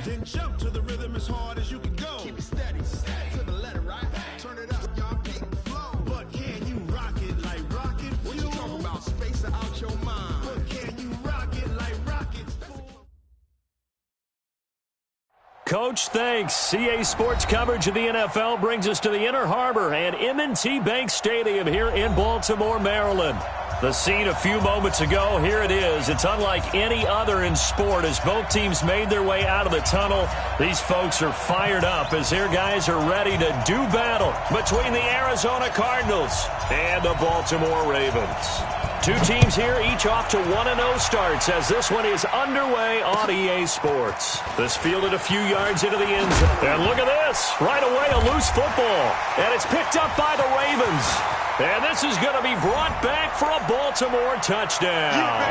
Then jump to the rhythm as hard as you can go. Keep it steady, to the letter, right? Turn it up, y'all, keep the flow. But can you rock it like rocket fuel? What you talking about? Space out your mind. But can you rock it like rockets fuel? Coach, thanks. CA Sports coverage of the NFL brings us to the Inner Harbor and M&T Bank Stadium here in Baltimore, Maryland. The scene a few moments ago, here it is. It's unlike any other in sport as both teams made their way out of the tunnel. These folks are fired up as their guys are ready to do battle between the Arizona Cardinals and the Baltimore Ravens. Two teams here, each off to 1-0 starts as this one is underway on EA Sports. This fielded a few yards into the end zone. And look at this. Right away, a loose football. And it's picked up by the Ravens. And this is going to be brought back for a Baltimore touchdown.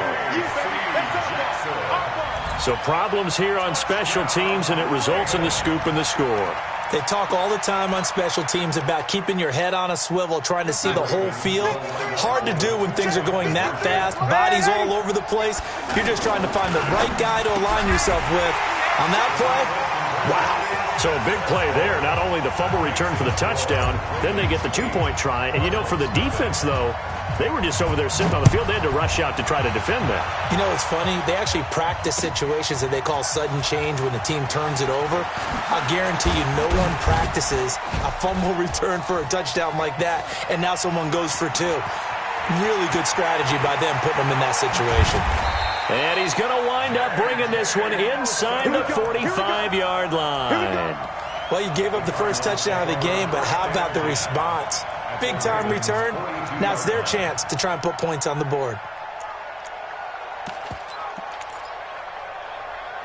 So problems here on special teams, and it results in the scoop and the score. They talk all the time on special teams about keeping your head on a swivel, trying to see the whole field. Hard to do when things are going that fast, bodies all over the place. You're just trying to find the right guy to align yourself with. On that play, wow. So a big play there, not only the fumble return for the touchdown, then they get the two-point try. And, you know, for the defense, though, they were just over there sitting on the field. They had to rush out to try to defend that. You know, it's funny. They actually practice situations that they call sudden change when the team turns it over. I guarantee you no one practices a fumble return for a touchdown like that, and now someone goes for two. Really good strategy by them putting them in that situation. And he's going to wind up bringing this one inside the 45-yard line. Well, you gave up the first touchdown of the game, but how about the response? Big-time return. Now it's their chance to try and put points on the board.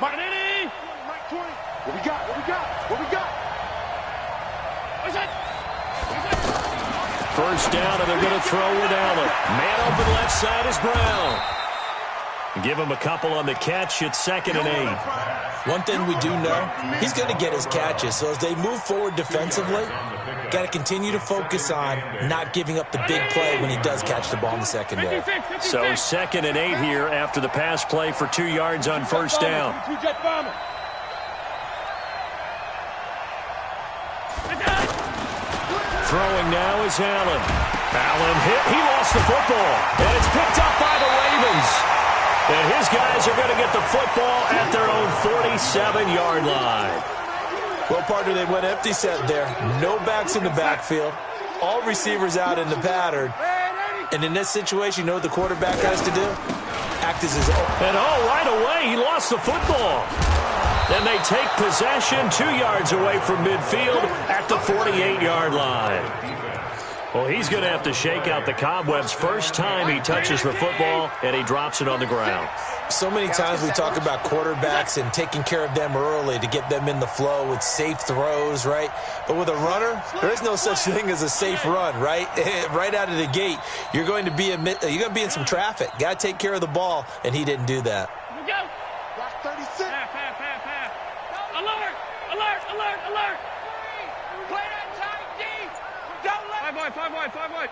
Martinelli! Right 20. What we got? What we got? What we got? What's that? First down, and they're going to throw with Allen. Man open left side is Brown. Give him a couple on the catch. It's 2nd and 8. One thing we do know, he's going to get his catches. So as they move forward defensively, got to continue to focus on not giving up the big play when he does catch the ball in the secondary. So 2nd and 8 here after the pass play for 2 yards on first down. Throwing now is Allen. Allen hit. He lost the football. And it's picked up by the Ravens. And his guys are going to get the football at their own 47-yard line. Well, partner, they went empty set there. No backs in the backfield. All receivers out in the pattern. And in this situation, you know what the quarterback has to do? Act as his own. And right away, he lost the football. Then they take possession 2 yards away from midfield at the 48-yard line. Well, he's going to have to shake out the cobwebs first time he touches the football, and he drops it on the ground. So many times we talk about quarterbacks and taking care of them early to get them in the flow with safe throws, right? But with a runner, there is no such thing as a safe run, right? Right out of the gate, you're going to be in some traffic. Got to take care of the ball, and he didn't do that. Watch 36. Alert! Alert! Alert! Alert! Play that tight deep. Don't let 5 wide.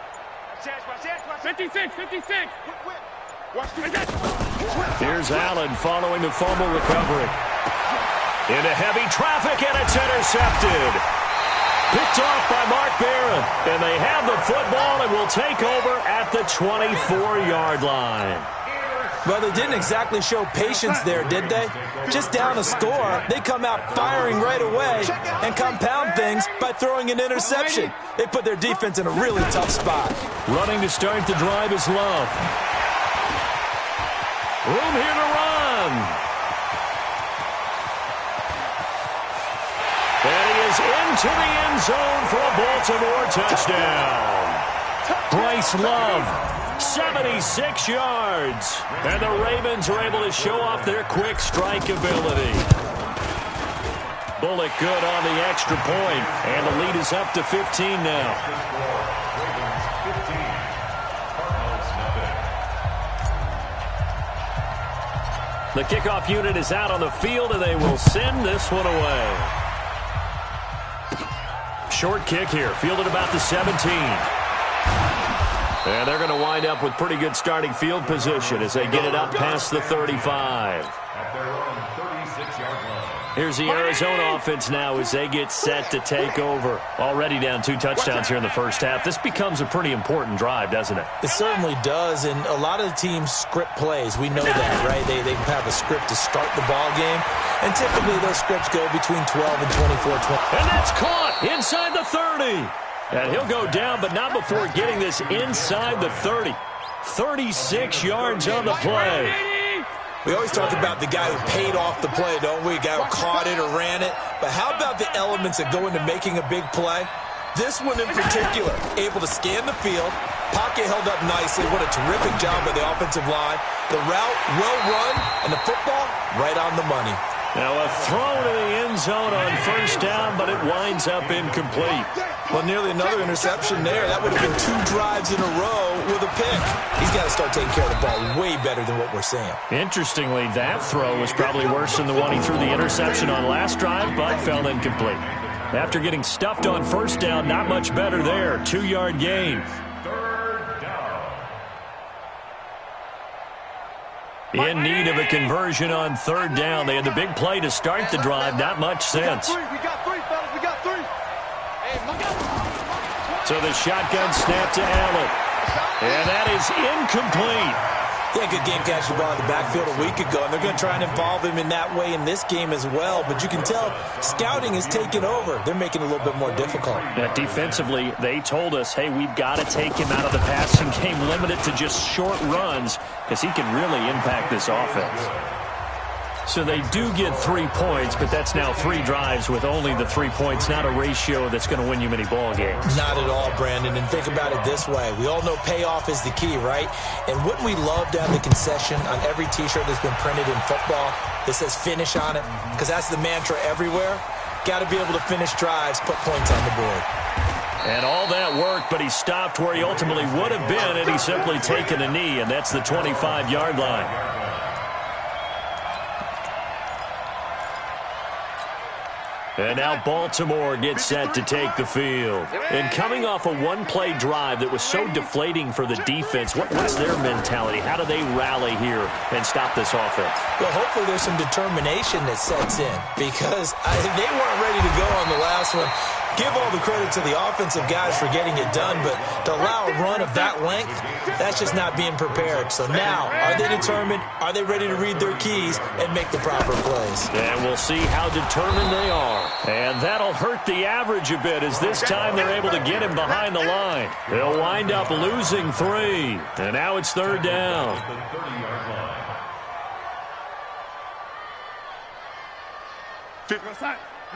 56. Watch the Here's Allen following the fumble recovery. Into heavy traffic, and it's intercepted. Picked off by Mark Barron. And they have the football and will take over at the 24-yard line. Well, they didn't exactly show patience there, did they? Just down a score, they come out firing right away and compound things by throwing an interception. They put their defense in a really tough spot. Running to start the drive is Love. Room here to run. And he is into the end zone for a Baltimore touchdown. Bryce Love. 76 yards. And the Ravens are able to show off their quick strike ability. Bullock good on the extra point. And the lead is up to 15 now. The kickoff unit is out on the field, and they will send this one away. Short kick here, fielded about the 17. And they're going to wind up with pretty good starting field position as they get it up past the 35. At their own 36-yard line. Here's the Arizona offense now as they get set to take over. Already down 2 touchdowns here in the first half. This becomes a pretty important drive, doesn't it? It certainly does, and a lot of the teams script plays. We know that, right? They have a script to start the ball game, and typically those scripts go between 12 and 24. And that's caught inside the 30. And he'll go down, but not before getting this inside the 30. 36 yards on the play. We always talk about the guy who paid off the play, don't we? A guy who caught it or ran it. But how about the elements that go into making a big play? This one in particular, able to scan the field, pocket held up nicely. What a terrific job by the offensive line. The route, well run, and the football, right on the money. Now a throw to the end zone on first down, but it winds up incomplete. Well, nearly another interception there. That would have been 2 drives in a row with a pick. He's got to start taking care of the ball way better than what we're seeing. Interestingly, that throw was probably worse than the one he threw the interception on last drive, but fell incomplete. After getting stuffed on first down, not much better there. 2-yard gain. In need of a conversion on third down. They had the big play to start the drive. Not much sense. We got 3, fellas. We got 3. So the shotgun snap to Allen. And that is incomplete. Yeah, good game catching the ball in the backfield a week ago, and they're going to try and involve him in that way in this game as well. But you can tell scouting is taking over. They're making it a little bit more difficult. Defensively, they told us, hey, we've got to take him out of the passing game, limit it to just short runs, because he can really impact this offense. So they do get 3 points, but that's now 3 drives with only the 3 points, not a ratio that's going to win you many ball games. Not at all, Brandon. And think about it this way. We all know payoff is the key, right? And wouldn't we love to have the concession on every T-shirt that's been printed in football that says finish on it? Because that's the mantra everywhere. Got to be able to finish drives, put points on the board. And all that work, but he stopped where he ultimately would have been had he simply taken a knee, and that's the 25-yard line. And now Baltimore gets set to take the field. And coming off a one-play drive that was so deflating for the defense, what's their mentality? How do they rally here and stop this offense? Well, hopefully there's some determination that sets in because they weren't ready to go on the last one. Give all the credit to the offensive guys for getting it done, but to allow a run of that length, that's just not being prepared. So now, are they determined? Are they ready to read their keys and make the proper plays? And we'll see how determined they are. And that'll hurt the average a bit as this time they're able to get him behind the line. They'll wind up losing 3. And now it's third down.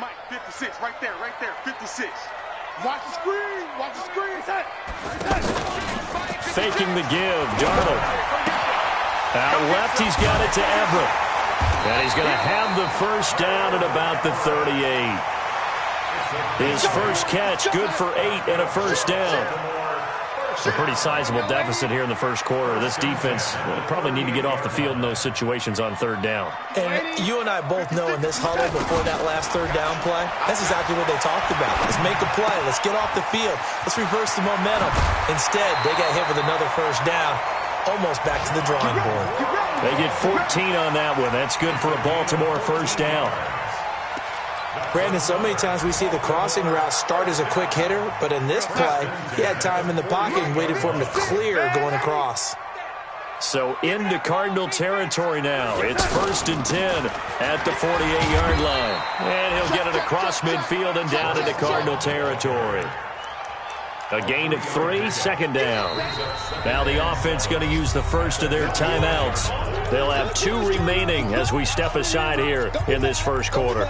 Mike, 56, right there, 56. Watch the screen, watch the screen. Faking the give, Darnold. Out left, he's got it to Everett. And he's going to have the first down at about the 38. His first catch, good for 8 and a first down. It's a pretty sizable deficit here in the first quarter. This defense probably need to get off the field in those situations on third down. And you and I both know in this huddle before that last third down play, that's exactly what they talked about. Let's make a play. Let's get off the field. Let's reverse the momentum. Instead, they got hit with another first down, almost back to the drawing board. They get 14 on that one. That's good for a Baltimore first down. Brandon, so many times we see the crossing route start as a quick hitter, but in this play, he had time in the pocket and waited for him to clear going across. So into Cardinal territory now. It's 1st and 10 at the 48-yard line. And he'll get it across midfield and down into Cardinal territory. A gain of 3, second down. Now the offense going to use the first of their timeouts. They'll have 2 remaining as we step aside here in this first quarter.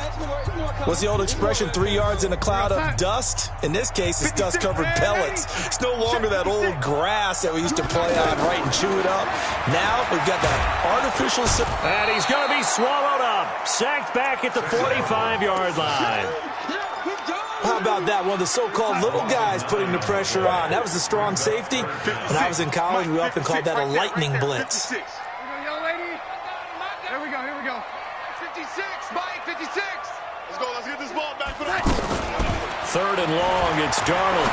What's the old expression, 3 yards in a cloud of dust? In this case, it's dust-covered pellets. It's no longer that old grass that we used to play on, right, and chew it up. Now we've got that artificial... And he's going to be swallowed up. Sacked back at the 45-yard line. How about that? One of the so-called little guys putting the pressure on. That was the strong safety. When I was in college, we often called that a lightning blitz. Here we go, here we go. 56, Mike, 56. Let's go, let's get this ball back for that. 3rd and long, it's Darnold.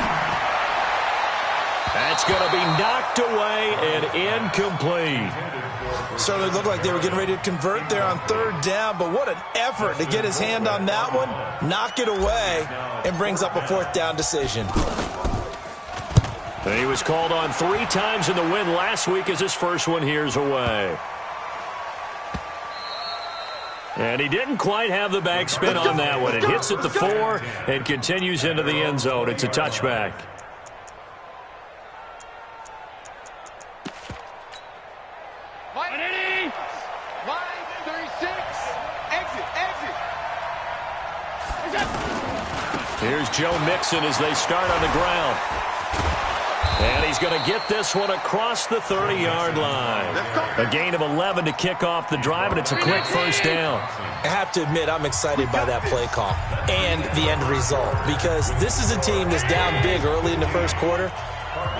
That's going to be knocked away and incomplete. Certainly looked like they were getting ready to convert there on third down, but what an effort to get his hand on that one, knock it away, and brings up a fourth down decision. And he was called on 3 times in the win last week as his first one here's away. And he didn't quite have the backspin on that one. It hits at the 4 and continues into the end zone. It's a touchback. Here's Joe Mixon as they start on the ground. And he's going to get this one across the 30-yard line. A gain of 11 to kick off the drive, and it's a quick first down. I have to admit, I'm excited by that play call and the end result, because this is a team that's down big early in the first quarter,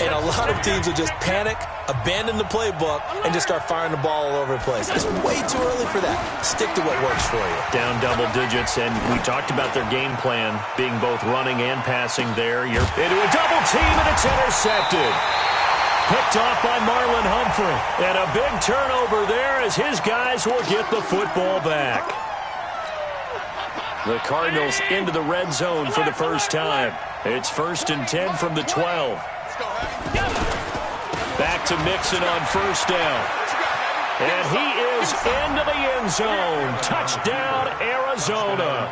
and a lot of teams will just panic, abandon the playbook, and just start firing the ball all over the place. It's way too early for that. Stick to what works for you. Down double digits, and we talked about their game plan being both running and passing there. You're into a double team, and it's intercepted. Picked off by Marlon Humphrey. And a big turnover there as his guys will get the football back. The Cardinals into the red zone for the first time. It's 1st and 10 from the 12. Back to Mixon on first down. And he is into the end zone. Touchdown, Arizona.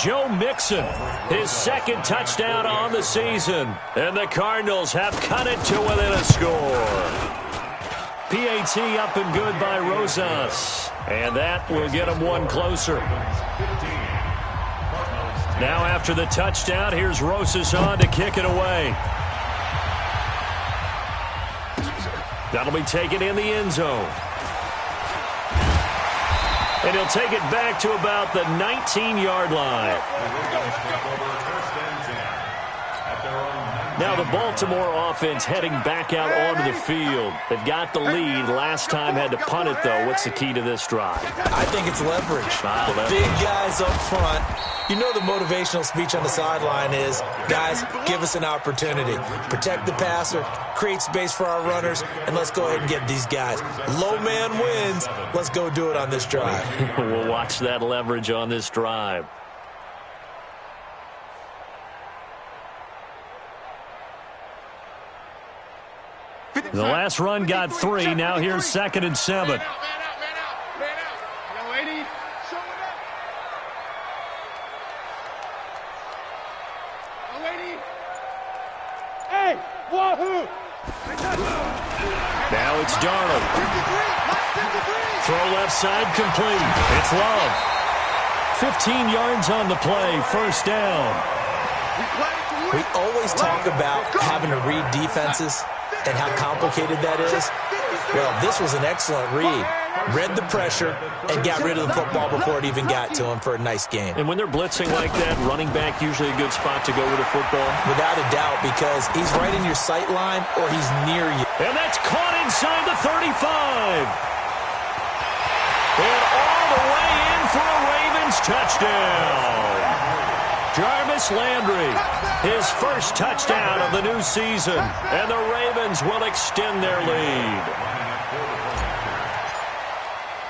Joe Mixon, his second touchdown on the season. And the Cardinals have cut it to within a score. PAT up and good by Rosas. And that will get him one closer. Now after the touchdown, here's Rosas on to kick it away. That'll be taken in the end zone. And he'll take it back to about the 19-yard line. Now the Baltimore offense heading back out onto the field. They've got the lead. Last time had to punt it, though. What's the key to this drive? I think it's leverage. Wow, the big guys up front. You know the motivational speech on the sideline is, guys, give us an opportunity. Protect the passer, create space for our runners, and let's go ahead and get these guys. Low man wins. Let's go do it on this drive. We'll watch that leverage on this drive. The last run got 3. Now here's 2nd and 7. Now it's Darnold. Throw left side complete. It's Love. 15 yards on the play. First down. We always talk about having to read defenses and how complicated that is. Well, this was an excellent read. Read the pressure and got rid of the football before it even got to him for a nice game. And when they're blitzing like that, running back usually a good spot to go with a football? Without a doubt, because he's right in your sight line or he's near you. And that's caught inside the 35. And all the way in for a Ravens touchdown. Jarvis Landry, his first touchdown of the new season. And the Ravens will extend their lead.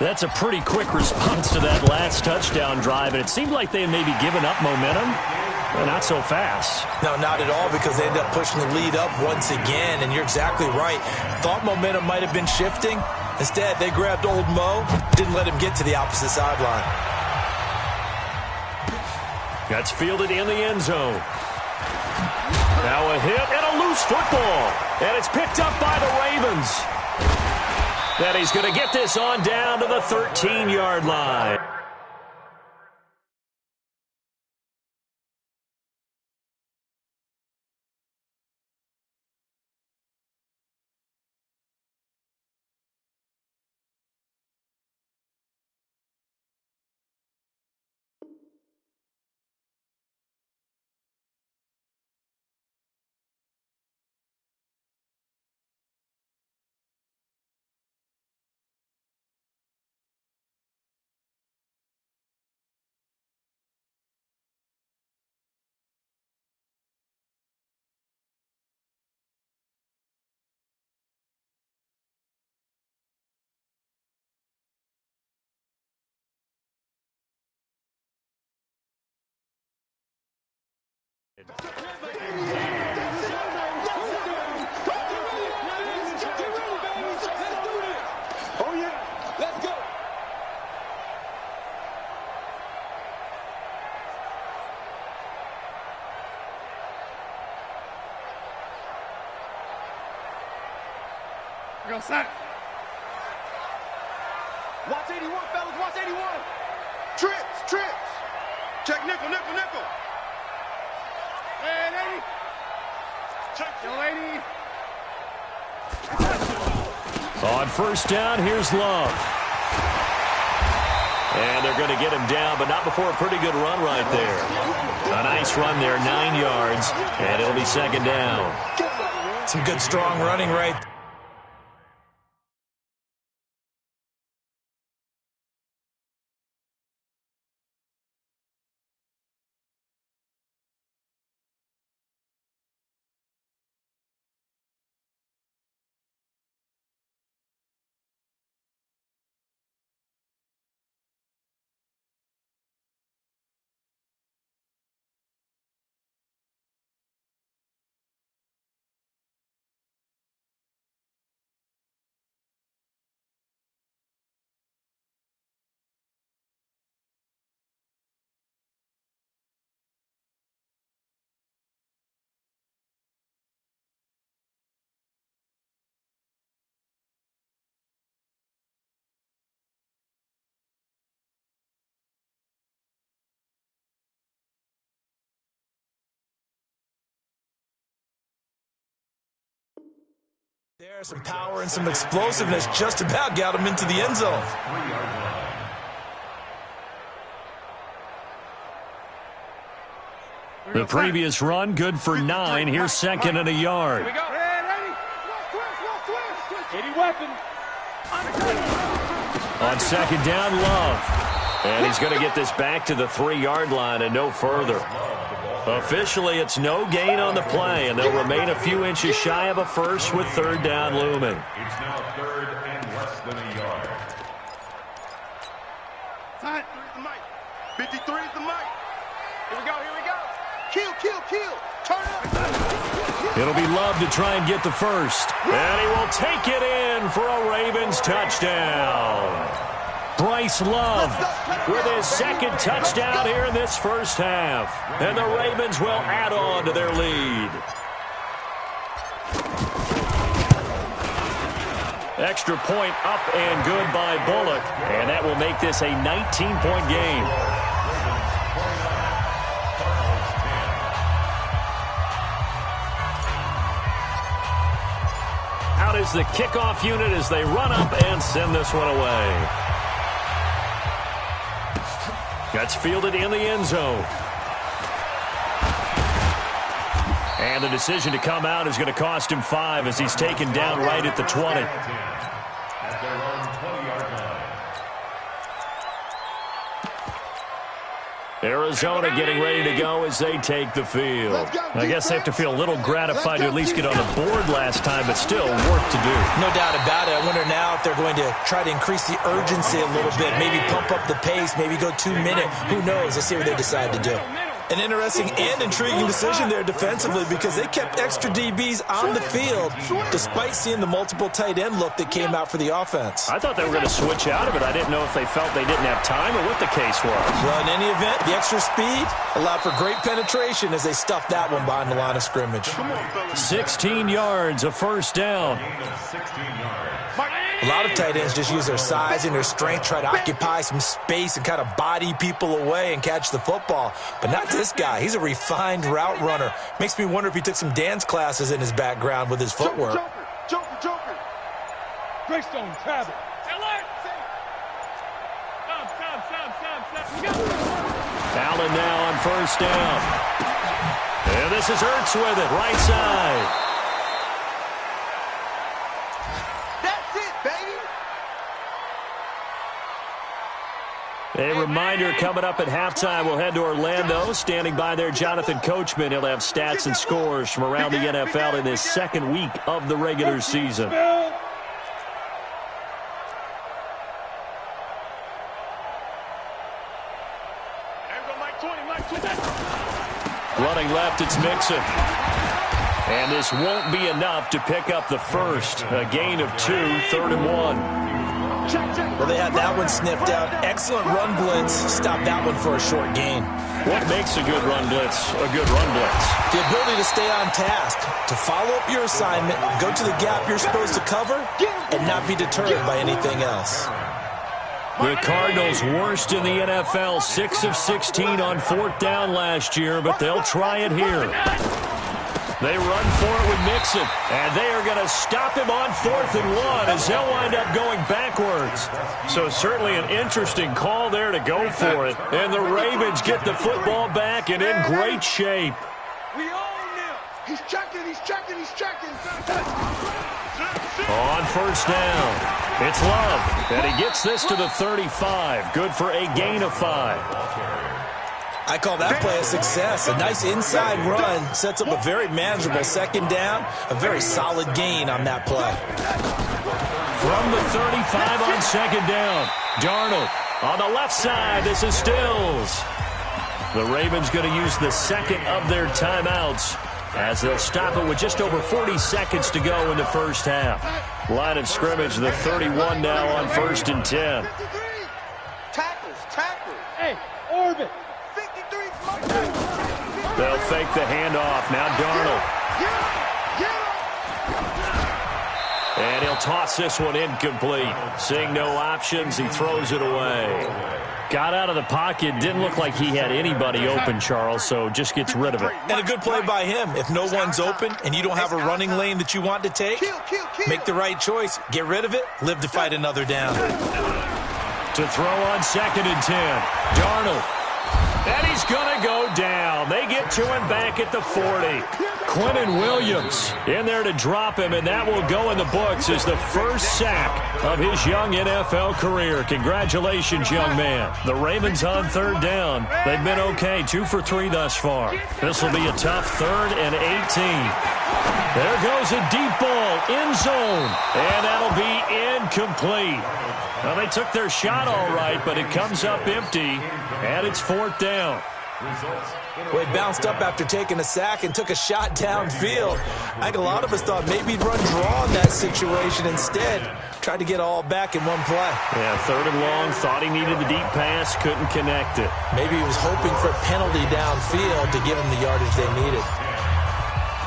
That's a pretty quick response to that last touchdown drive, and it seemed like they had maybe given up momentum. Well, not so fast. No, not at all, because they ended up pushing the lead up once again, and you're exactly right. Thought momentum might have been shifting. Instead, they grabbed old Mo, didn't let him get to the opposite sideline. That's fielded in the end zone. Now a hit and a loose football, and it's picked up by the Ravens. That he's going to get this on down to the 13-yard line. Oh yeah, let's go. Go sack. Watch 81, fellas, watch 81. Trips. Check nickel. Hey, lady. Check your lady. On first down, here's Love. And they're going to get him down, but not before a pretty good run right there. A nice run there, 9 yards, and it'll be second down. Some good, strong running right there. There's some power and some explosiveness, just about got him into the end zone. The previous run, good for 9. Here's second and a yard. Here we go. Any weapon. On second down, Love. And he's going to get this back to the 3-yard line and no further. Officially, it's no gain on the play, and they'll remain a few inches shy of a first with third down looming. It's now third and less than a yard. Time. 53 is the mic. Here we go. Kill. Turn up. It'll be Love to try and get the first. And he will take it in for a Ravens touchdown. Bryce Love with his second touchdown here in this first half. And the Ravens will add on to their lead. Extra point up and good by Bullock. And that will make this a 19-point game. Out is the kickoff unit as they run up and send this one away. Gets fielded in the end zone. And the decision to come out is going to cost him 5 as he's taken down right at the 20. At their own 20-yard line. Arizona getting ready to go as they take the field. I guess they have to feel a little gratified to at least get on the board last time, but still work to do. No doubt about it. I wonder now if they're going to try to increase the urgency a little bit, maybe pump up the pace, maybe go 2 minute. Who knows? Let's see what they decide to do. An interesting and intriguing decision there defensively because they kept extra DBs on the field despite seeing the multiple tight end look that came out for the offense. I thought they were going to switch out of it. I didn't know if they felt they didn't have time or what the case was. Well, in any event, the extra speed allowed for great penetration as they stuffed that one behind the line of scrimmage. 16 yards, a first down. A lot of tight ends just use their size and their strength, try to occupy some space and kind of body people away and catch the football. But not this guy. He's a refined route runner. Makes me wonder if he took some dance classes in his background with his footwork. Joker. Greystone, travel. Alert! Stop. Allen now on first down. And this is Ertz with it, right side. A reminder coming up at halftime, we'll head to Orlando. Standing by there, Jonathan Coachman. He'll have stats and scores from around the NFL in this second week of the regular season. Running left, it's Mixon. And this won't be enough to pick up the first. A gain of 2, 3rd and 1. Well, they had that one sniffed out. Excellent run blitz. Stop that one for a short gain. What makes a good run blitz a good run blitz? The ability to stay on task, to follow up your assignment, go to the gap you're supposed to cover, and not be deterred by anything else. The Cardinals worst in the NFL, 6 of 16 on 4th down last year, but they'll try it here. They run for it with Mixon, and they are going to stop him on 4th and 1 as he'll wind up going backwards. So certainly an interesting call there to go for it. And the Ravens get the football back and in great shape. We own him. He's checking. On 1st down, it's Love, and he gets this to the 35. Good for a gain of 5. I call that play a success. A nice inside run sets up a very manageable 2nd down. A very solid gain on that play. From the 35 on 2nd down, Darnold on the left side. This is Stills. The Ravens going to use the 2nd of their timeouts as they'll stop it with just over 40 seconds to go in the first half. Line of scrimmage, the 31 now on 1st and 10. Tackles. Hey, orbit. They'll fake the handoff. Now Darnold. And he'll toss this one incomplete. Seeing no options, he throws it away. Got out of the pocket. Didn't look like he had anybody open, Charles, so just gets rid of it. And a good play by him. If no one's open and you don't have a running lane that you want to take, make the right choice. Get rid of it. Live to fight another down. To throw on 2nd and 10. Darnold. And he's going to go down. They get to him back at the 40. Quentin Williams in there to drop him, and that will go in the books as the first sack of his young NFL career. Congratulations, young man. The Ravens on 3rd down. They've been okay, 2 for 3 thus far. This will be a tough 3rd and 18. There goes a deep ball, end zone, and that'll be incomplete. Well, they took their shot all right, but it comes up empty, and it's 4th down. Well, he bounced up after taking a sack and took a shot downfield. I think a lot of us thought maybe he'd run draw in that situation instead. Tried to get all back in one play. Yeah, 3rd and long, thought he needed the deep pass, couldn't connect it. Maybe he was hoping for a penalty downfield to give him the yardage they needed.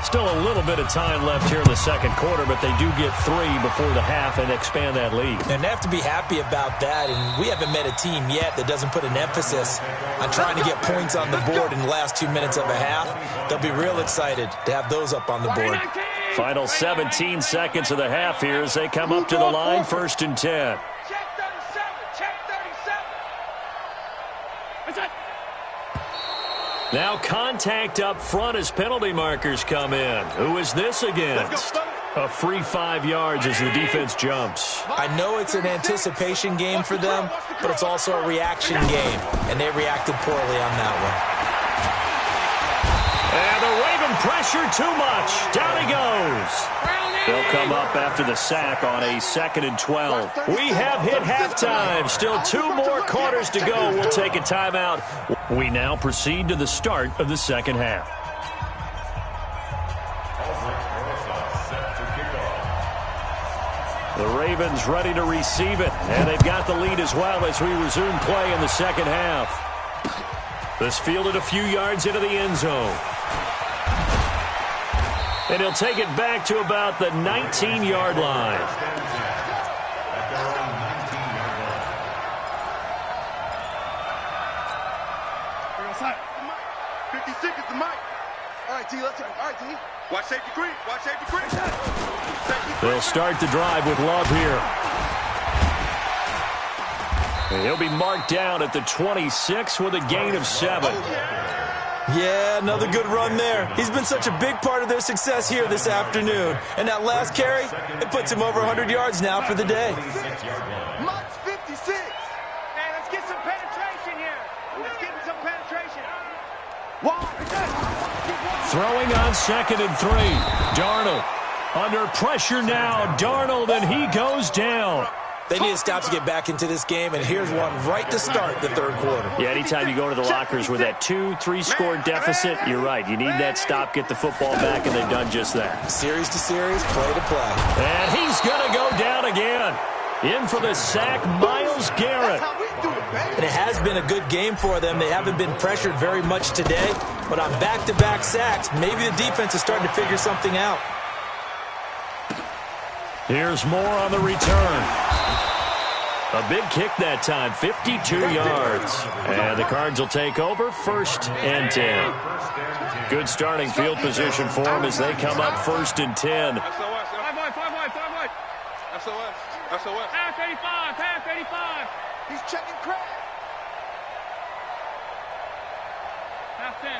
Still a little bit of time left here in the 2nd quarter, but they do get 3 before the half and expand that lead. And they have to be happy about that, and we haven't met a team yet that doesn't put an emphasis on trying to get points on the board in the last 2 minutes of a half. They'll be real excited to have those up on the board. Final 17 seconds of the half here as they come up to the line, 1st and 10. Check 37. Now contact up front as penalty markers come in. Who is this against? A free 5 yards as the defense jumps. I know it's an anticipation game for them, but it's also a reaction game, and they reacted poorly on that one. And the Raven pressure too much. Down he goes. They'll come up after the sack on a 2nd and 12. We have hit halftime. Still 2 more quarters to go. We'll take a timeout. We now proceed to the start of the 2nd half. The Ravens ready to receive it, and they've got the lead as well as we resume play in the 2nd half. This fielded a few yards into the end zone. And he'll take it back to about the 19-yard line. Bring us out. 56 is the mic. All right, T, let's go. All right, T. Watch safety creep. Watch safety creep. They'll start the drive with Love here. And he'll be marked down at the 26 with a gain of 7. Yeah, another good run there. He's been such a big part of their success here this afternoon. And that last carry, it puts him over 100 yards now for the day. Mike's 56. Man, let's get some penetration here. Let's get some penetration. Throwing on 2nd and 3. Darnold under pressure now. Darnold, and he goes down. They need a stop to get back into this game, and here's one right to start the third quarter. Yeah, anytime you go to the lockers with that 2-3 score deficit, you're right. You need that stop, get the football back, and they've done just that. Series to series, play to play. And he's going to go down again. In for the sack, Myles Garrett. And it has been a good game for them. They haven't been pressured very much today, but on back-to-back sacks, maybe the defense is starting to figure something out. Here's more on the return. A big kick that time, 52 yards. And the Cards will take over, 1st and 10. Good starting field position for them as they come up 1st and 10. SOS. Half 85. He's checking crap. Half 10.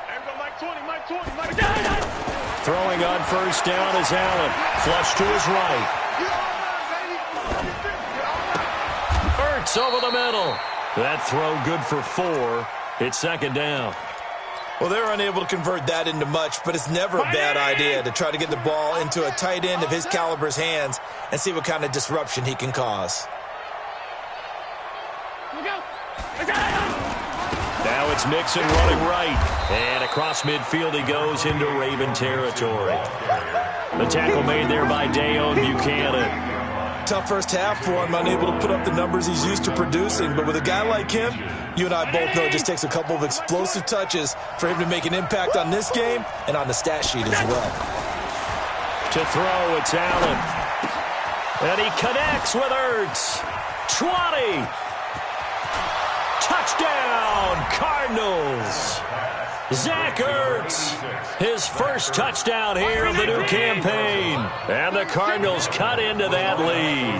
There we go, Mike 20. Throwing on 1st down is Allen. Flush to his right. Ertz over the middle. That throw good for 4. It's 2nd down. Well, they're unable to convert that into much, but it's never a bad idea to try to get the ball into a tight end of his caliber's hands and see what kind of disruption he can cause. Now it's Mixon running right. And across midfield he goes into Raven territory. The tackle made there by Dayon Buchanan. Tough first half for him, unable to put up the numbers he's used to producing. But with a guy like him, you and I both know it just takes a couple of explosive touches for him to make an impact on this game and on the stat sheet as well. To throw, it's Allen. And he connects with Ertz. 20. Touchdown, Cardinals. Zach Ertz, his first touchdown here of the new campaign. And the Cardinals cut into that lead.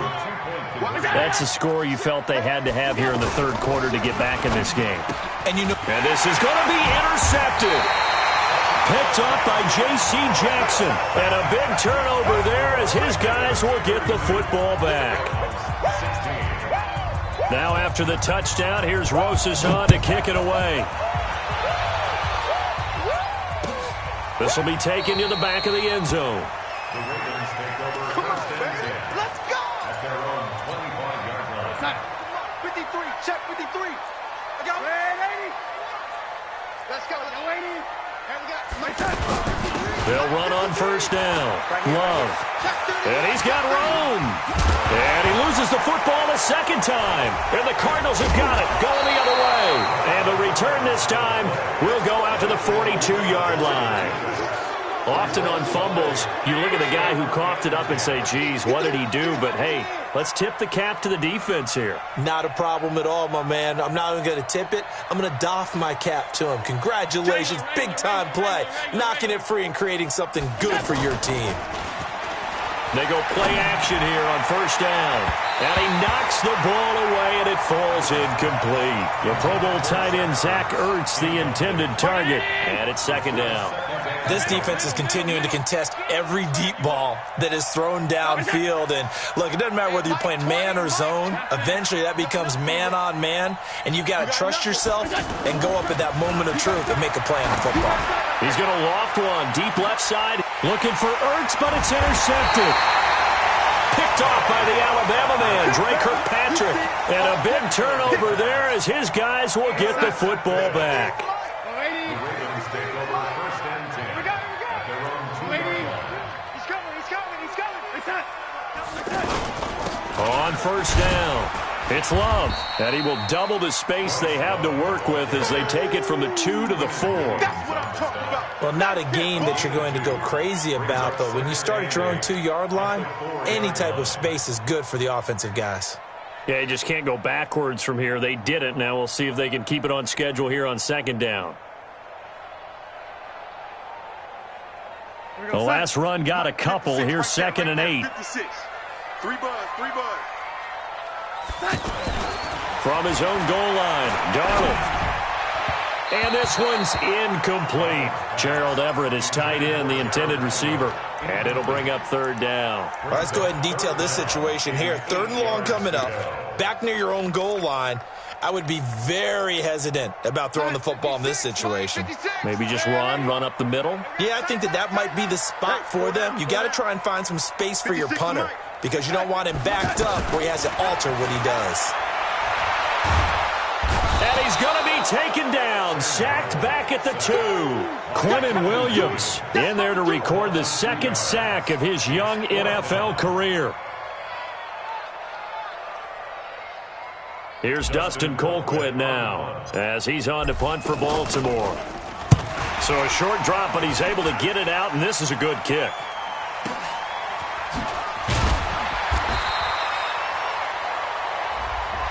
That's a score you felt they had to have here in the third quarter to get back in this game. And this is going to be intercepted. Picked up by J.C. Jackson. And a big turnover there as his guys will get the football back. Now after the touchdown, here's Rosas on to kick it away. This will be taken to the back of the end zone. The Ravens take over 1st and 10. Let's go! At their own 25-yard line. 53, check 53. I got 80. Let's go, 80. They'll run on 1st down. Love. And he's got room. And he loses the football a 2nd time. And the Cardinals have got it. Going the other way. And the return this time will go out to the 42-yard line. Often on fumbles, you look at the guy who coughed it up and say, geez, what did he do? But, hey, let's tip the cap to the defense here. Not a problem at all, my man. I'm not even going to tip it. I'm going to doff my cap to him. Congratulations, big-time play. Knocking it free and creating something good for your team. They go play action here on 1st down. And he knocks the ball away, and it falls incomplete. The Pro Bowl tight end, Zach Ertz, the intended target. And it's 2nd down. This defense is continuing to contest every deep ball that is thrown downfield. And, look, it doesn't matter whether you're playing man or zone. Eventually, that becomes man-on-man. And you've got to trust yourself and go up at that moment of truth and make a play on the football. He's going to loft one. Deep left side. Looking for Ertz, but it's intercepted. Picked off by the Alabama man, Dre Kirkpatrick. And a big turnover there as his guys will get the football back. The Ravens take over 1st and 10. At their own 2-yard line. On 1st down, it's Love. And he will double the space they have to work with as they take it from the 2 to the 4. Well, not a game that you're going to go crazy about, but when you start at your own 2-yard line, any type of space is good for the offensive guys. Yeah, you just can't go backwards from here. They did it. Now we'll see if they can keep it on schedule here on 2nd down. The last run got a couple. Here's 2nd and 8. 56. 3 buzz. From his own goal line, Darnold. And this one's incomplete. Gerald Everett is tight end, the intended receiver. And it'll bring up 3rd down. All right, let's go ahead and detail this situation here. 3rd and long coming up. Back near your own goal line. I would be very hesitant about throwing the football in this situation. Maybe just run up the middle? Yeah, I think that might be the spot for them. You got to try and find some space for your punter, because you don't want him backed up where he has to alter what he does. And he's going to be taken down, sacked back at the 2. Quinnen Williams in there to record the second sack of his young NFL career. Here's Dustin Colquitt now as he's on to punt for Baltimore. So a short drop, but he's able to get it out, and this is a good kick.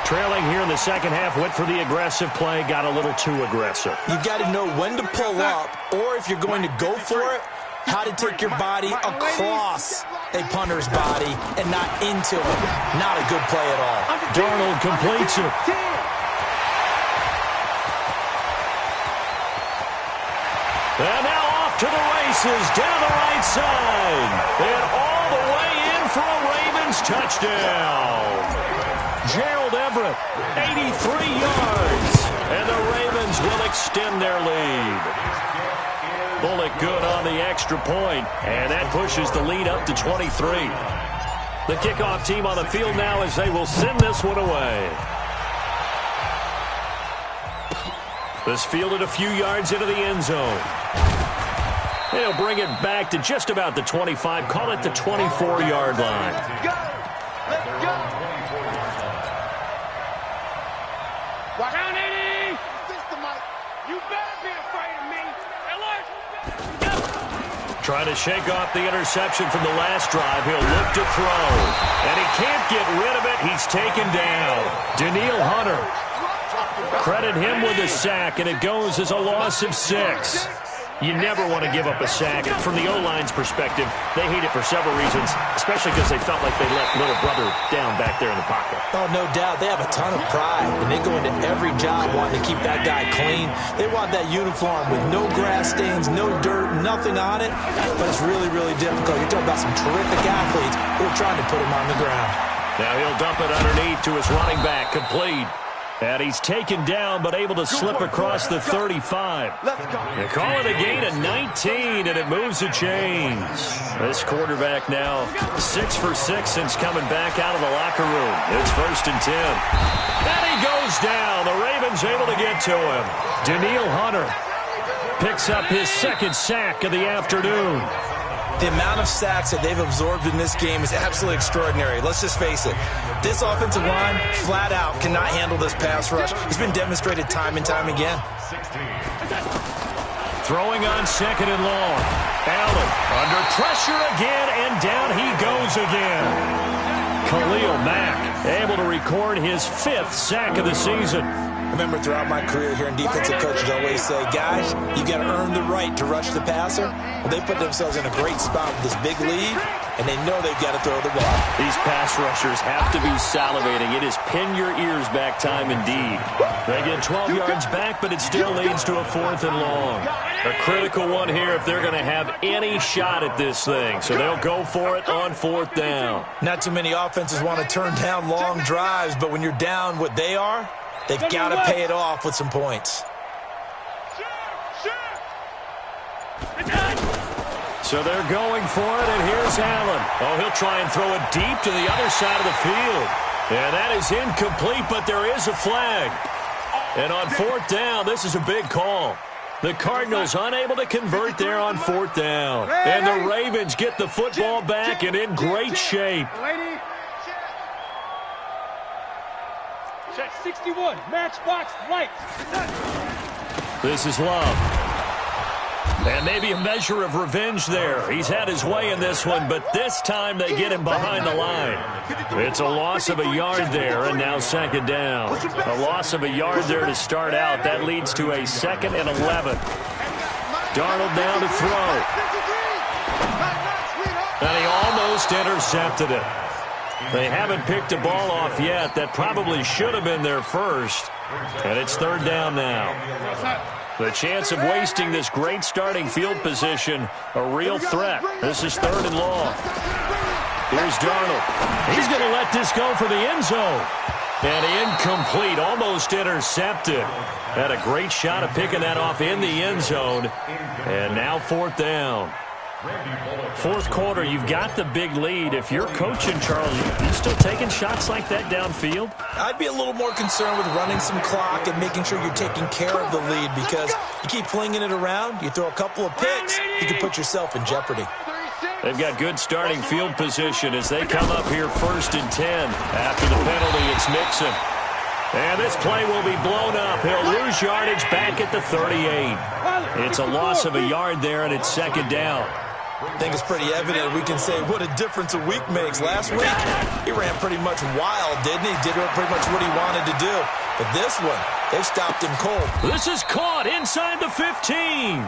Trailing here in the second half, went for the aggressive play, got a little too aggressive. You've got to know when to pull up, or if you're going to go for it, how to take your body across a punter's body and not into it. Not a good play at all. Darnold completes it. And now off to the races, down the right side. And all the way in for a Ravens touchdown. Gerald Everett, 83 yards. And the Ravens will extend their lead. Bullock good on the extra point, and that pushes the lead up to 23. The kickoff team on the field now as they will send this one away. This fielded a few yards into the end zone. They'll bring it back to just about the 25, call it the 24-yard line. Let's go! Let's go! Watch out, Eddie! You better be afraid of me! Trying to shake off the interception from the last drive. He'll look to throw. And he can't get rid of it. He's taken down. Daniil Hunter. Credit him with a sack, and it goes as a loss of 6. You never want to give up a sack. From the O-line's perspective, they hate it for several reasons, especially because they felt like they let little brother down back there in the pocket. Oh, no doubt. They have a ton of pride, and they go into every job wanting to keep that guy clean. They want that uniform with no grass stains, no dirt, nothing on it, but it's really, really difficult. You're talking about some terrific athletes who are trying to put him on the ground. Now he'll dump it underneath to his running back, complete. And he's taken down, but able to slip across the 35. They call it a gain of 19, and it moves the chains. This quarterback now 6 for 6 since coming back out of the locker room. It's 1st and 10. And he goes down. The Ravens able to get to him. Daniil Hunter picks up his second sack of the afternoon. The amount of sacks that they've absorbed in this game is absolutely extraordinary. Let's just face it. This offensive line, flat out, cannot handle this pass rush. It's been demonstrated time and time again. Throwing on 2nd and long. Allen under pressure again, and down he goes again. Khalil Mack able to record his 5th sack of the season. I remember throughout my career here in defensive coaches always say, guys, you got to earn the right to rush the passer. Well, they put themselves in a great spot with this big lead, and they know they've got to throw the ball. These pass rushers have to be salivating. It is pin your ears back time indeed. They get 12 yards back, but it still leads to a 4th and long. A critical one here if they're going to have any shot at this thing. So they'll go for it on 4th down. Not too many offenses want to turn down long drives, but when you're down what they are, they've got to pay it off with some points. So they're going for it, and here's Allen. Oh, he'll try and throw it deep to the other side of the field. And that is incomplete, but there is a flag. And on 4th down, this is a big call. The Cardinals unable to convert there on 4th down. And the Ravens get the football back and in great shape. Check 61, matchbox light. This is Love. And maybe a measure of revenge there. He's had his way in this one, but this time they get him behind the line. It's a loss of a yard there, and now 2nd down. A loss of a yard there to start out. That leads to a 2nd and 11. Darnold down to throw. And he almost intercepted it. They haven't picked a ball off yet. That probably should have been their first. And it's 3rd down now. The chance of wasting this great starting field position, a real threat. This is 3rd and long. Here's Darnold. He's going to let this go for the end zone. And incomplete, almost intercepted. Had a great shot of picking that off in the end zone. And now 4th down. Fourth quarter, you've got the big lead. If you're coaching, Charles, you still taking shots like that downfield? I'd be a little more concerned with running some clock and making sure you're taking care of the lead, because you keep flinging it around, you throw a couple of picks, you can put yourself in jeopardy. They've got good starting field position as they come up here 1st and 10. After the penalty, it's Mixon. And this play will be blown up. He'll lose yardage back at the 38. It's a loss of a yard there, and it's 2nd down. I think it's pretty evident. We can say what a difference a week makes. Last week, he ran pretty much wild, didn't he? Did pretty much what he wanted to do. But this one, they've stopped him cold. This is caught inside the 15.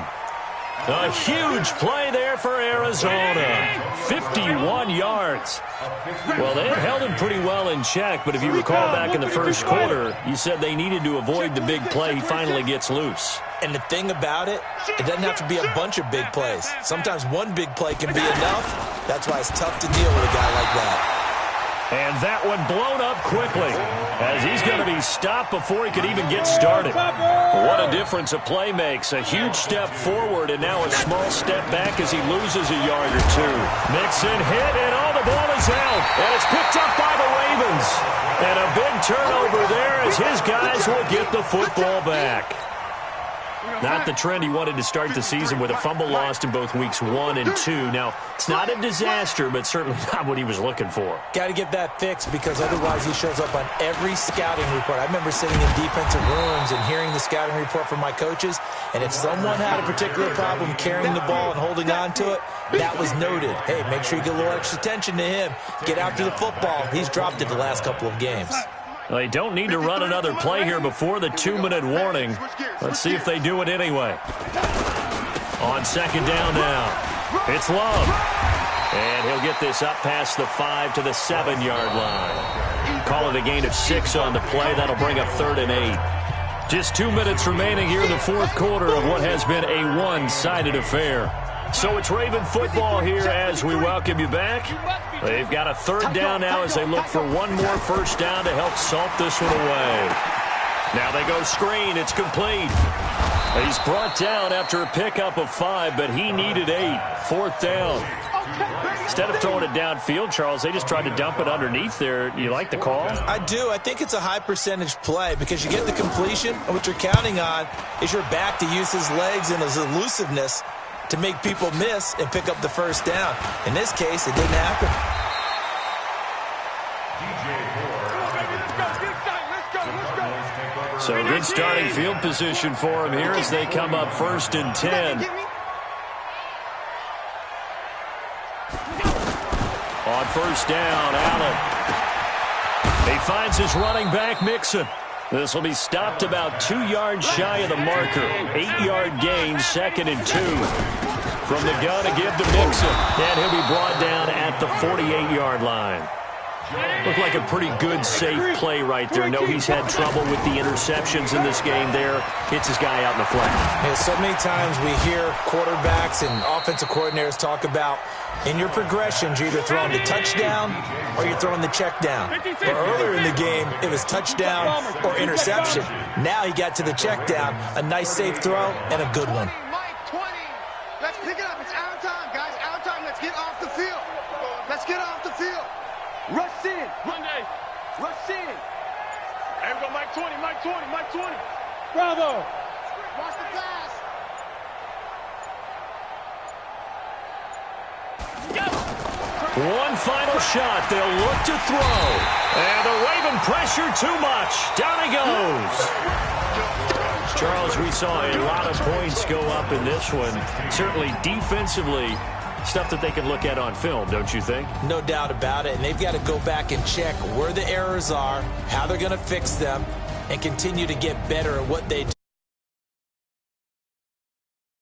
A huge play there for Arizona. 51 yards. Well, they had held him pretty well in check, but if you recall back in the first quarter, you said they needed to avoid the big play. He finally gets loose. And the thing about it, it doesn't have to be a bunch of big plays. Sometimes one big play can be enough. That's why it's tough to deal with a guy like that. And that one blown up quickly as he's going to be stopped before he could even get started. What a difference a play makes. A huge step forward and now a small step back as he loses a yard or two. Mixon hit, and the ball is out. And it's picked up by the Ravens. And a big turnover there as his guys will get the football back. Not the trend he wanted to start the season, with a fumble lost in both weeks 1 and 2. Now, it's not a disaster, but certainly not what he was looking for. Got to get that fixed, because otherwise he shows up on every scouting report. I remember sitting in defensive rooms and hearing the scouting report from my coaches, and if someone had a particular problem carrying the ball and holding on to it, that was noted. Hey, make sure you get a little extra attention to him. Get after the football. He's dropped it the last couple of games. They don't need to run another play here before the 2-minute warning. Let's see if they do it anyway. On 2nd down now, it's Love. And he'll get this up past the 5 to the 7-yard line. Call it a gain of 6 on the play. That'll bring up 3rd and 8. Just 2 minutes remaining here in the fourth quarter of what has been a one-sided affair. So it's Raven football here as we welcome you back. They've got a 3rd down now as they look for one more first down to help salt this one away. Now they go screen. It's complete. He's brought down after a pickup of 5, but he needed 8. 4th down. Instead of throwing it downfield, Charles, they just tried to dump it underneath there. You like the call? I do. I think it's a high percentage play, because you get the completion, and what you're counting on is your back to use his legs and his elusiveness to make people miss and pick up the first down. In this case, it didn't happen. So good starting field position for him here as they come up 1st and 10. On 1st down, Allen. He finds his running back, Mixon. This will be stopped about 2 yards shy of the marker. 8-yard gain, 2nd and 2. From the gun to give to Mixon. And he'll be brought down at the 48-yard line. Looked like a pretty good, safe play right there. No, he's had trouble with the interceptions in this game there. Hits his guy out in the flat. Yeah, so many times we hear quarterbacks and offensive coordinators talk about, in your progressions, you're either throwing the touchdown or you're throwing the check down. But earlier in the game, it was touchdown or interception. Now he got to the check down. A nice, safe throw and a good one. Let's pick it up. It's out of time, guys. Out of time. Let's get off the field. Let's get off the field. Rush in. Monday. Rush in. Hey, we go Mike 20, Mike 20, Mike 20. Bravo. Watch the pass. One final shot. They'll look to throw. And the Raven pressure too much. Down he goes. Charles, we saw a lot of points go up in this one. Certainly defensively, stuff that they can look at on film, don't you think? No doubt about it. And they've got to go back and check where the errors are, how they're going to fix them, and continue to get better at what they do.